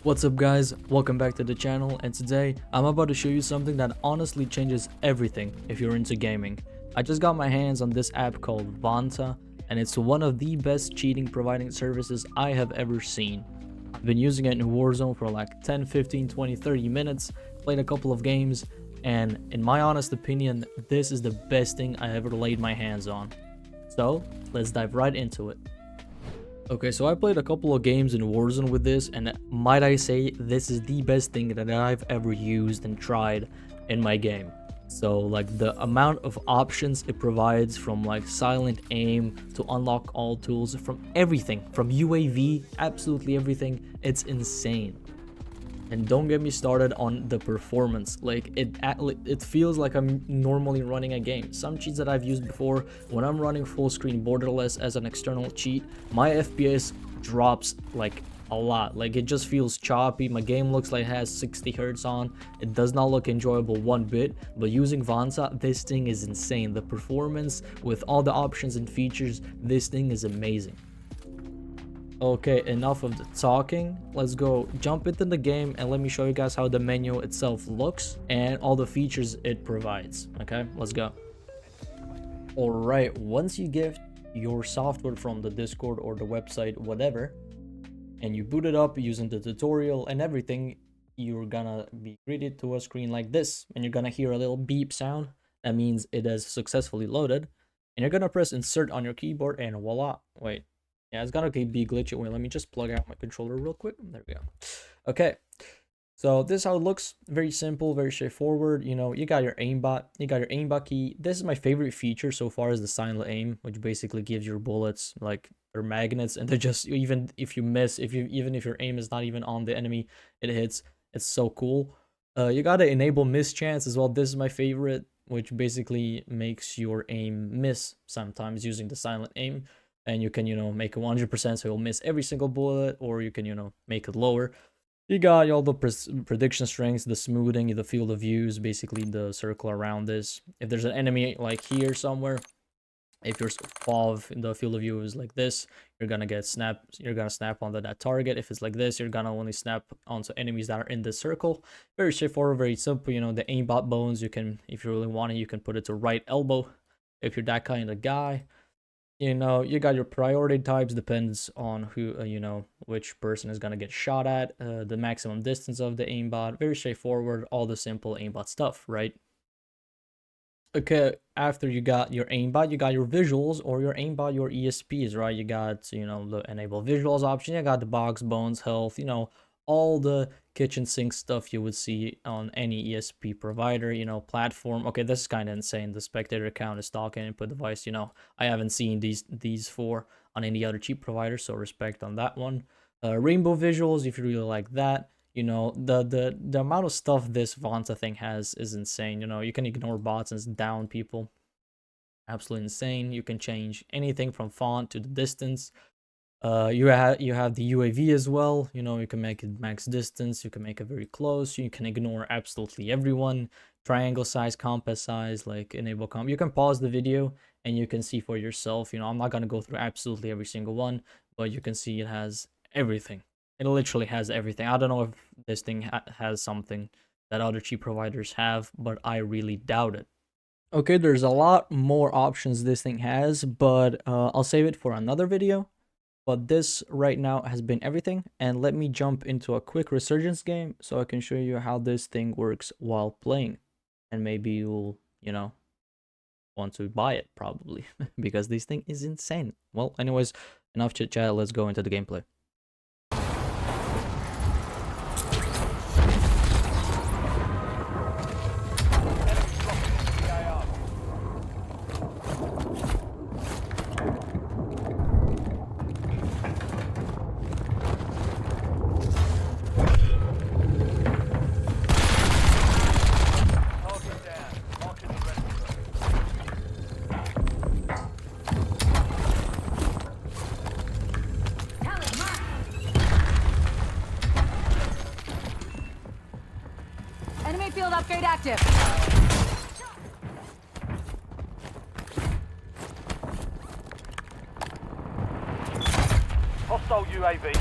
What's up guys, welcome back to the channel, and today I'm about to show you something that honestly changes everything if you're into gaming. I just got my hands on this app called Vanta, and it's one of the best cheating providing services I have ever seen. I've been using it in Warzone for like 10, 15, 20, 30 minutes, played a couple of games, and in my honest opinion, this is the best thing I ever laid my hands on. So, let's dive right into it. Okay, so I played a couple of games in Warzone with this, and might I say, this is the best thing that I've ever used and tried in my game. So, like, the amount of options it provides, from like silent aim to unlock all tools, from everything, from UAV, absolutely everything, it's insane. And don't get me started on the performance. Like, it feels like I'm normally running a game. Some cheats that I've used before, when I'm running full screen borderless as an external cheat, my FPS drops like a lot. Like, it just feels choppy. My game looks like it has 60 hertz on. It does not look enjoyable one bit. But using Vanta, this thing is insane. The performance with all the options and features, this thing is amazing. Okay, enough of the talking. Let's go jump into the game and let me show you guys how the menu itself looks and all the features it provides. Okay, let's go. All right, once you get your software from the Discord or the website, whatever, and you boot it up using the tutorial and everything, you're gonna be greeted to a screen like this, and you're gonna hear a little beep sound. That means it has successfully loaded, and you're gonna press insert on your keyboard, and voila. Wait. Yeah, it's gonna be glitchy. Wait, let me just plug out my controller real quick. There we go. Okay, so this is how it looks. Very simple, very straightforward. You know, you got your aimbot, you got your aimbot key. This is my favorite feature so far, is the silent aim, which basically gives your bullets like they're magnets, and they're just, even if you miss, even if your aim is not even on the enemy, it hits. It's so cool. You gotta enable miss chance as well. This is my favorite, which basically makes your aim miss sometimes using the silent aim. And you can, make it 100%, so you'll miss every single bullet, or you can, make it lower. You got all the prediction strengths, the smoothing, the field of views, basically the circle around this. If there's an enemy like here somewhere, if your FOV in the field of view is like this, you're gonna snap onto that target. If it's like this, you're gonna only snap onto enemies that are in this circle. Very straightforward, very simple. The aimbot bones, you can, if you really want it, you can put it to right elbow if you're that kind of guy. You got your priority types, depends on who, which person is going to get shot at, the maximum distance of the aimbot. Very straightforward, all the simple aimbot stuff, right? Okay, after you got your aimbot, you got your visuals, or your aimbot, your ESPs, right? You got, the enable visuals option, you got the box, bones, health, all the kitchen sink stuff you would see on any ESP provider, platform. Okay, this is kind of insane. The spectator count is stock input device. I haven't seen these four on any other cheap provider, so respect on that one. Rainbow visuals, if you really like that. The amount of stuff this Vanta thing has is insane. You can ignore bots and down people. Absolutely insane. You can change anything from font to the distance. You have the UAV as well. You can make it max distance, you can make it very close, you can ignore absolutely everyone. Triangle size, compass size, like enable comp. You can pause the video and you can see for yourself. I'm not gonna go through absolutely every single one, but you can see it has everything. It literally has everything. I don't know if this thing has something that other cheap providers have, but I really doubt it. Okay, there's a lot more options this thing has, but I'll save it for another video. But this right now has been everything, and let me jump into a quick resurgence game so I can show you how this thing works while playing, and maybe you'll want to buy it, probably, because this thing is insane. Well, anyways, enough chit chat, let's go into the gameplay. Enemy field upgrade active. Hostile UAV.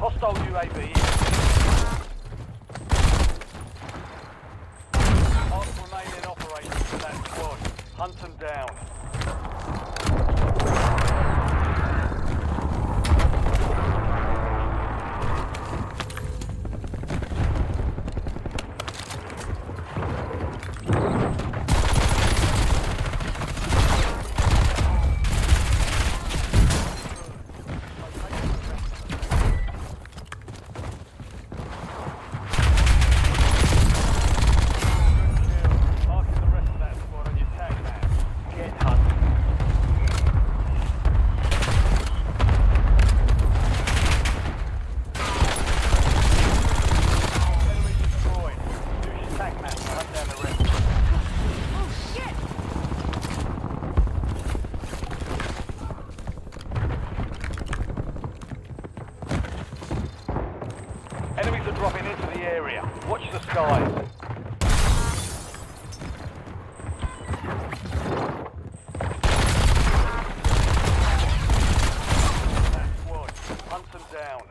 Hostile UAV. Last remaining operators for that squad. Hunt them down. Enemies are dropping into the area. Watch the skies. That squad. Hunt them down.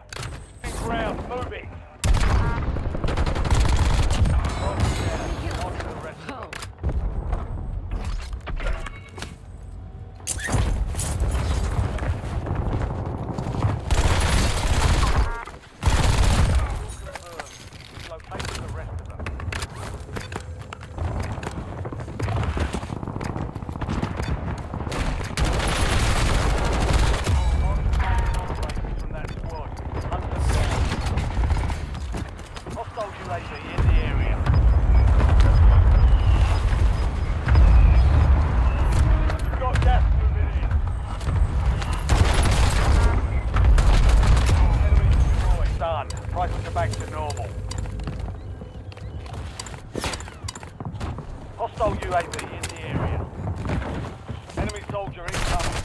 Big ground, moving. On to the rest of them. Locate the rest of them. From that squad. Hunt them down. Hostile UAV in the area. You've got gas moving in. Enemy destroyed. Done. Prices are back to normal. Hostile UAV in the area. Enemy soldier incoming.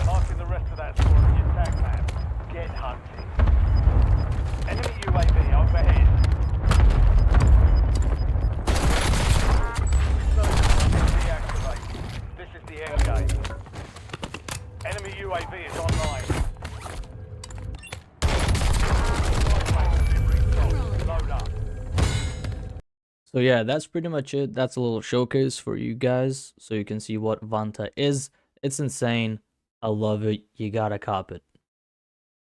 Marking the rest of that squad on your tag map. Get hunting. Enemy UAV overhead. Deactivated. This is the end game. Enemy UAV is online. Load up. So yeah, that's pretty much it. That's a little showcase for you guys so you can see what Vanta is. It's insane. I love it. You gotta cop it.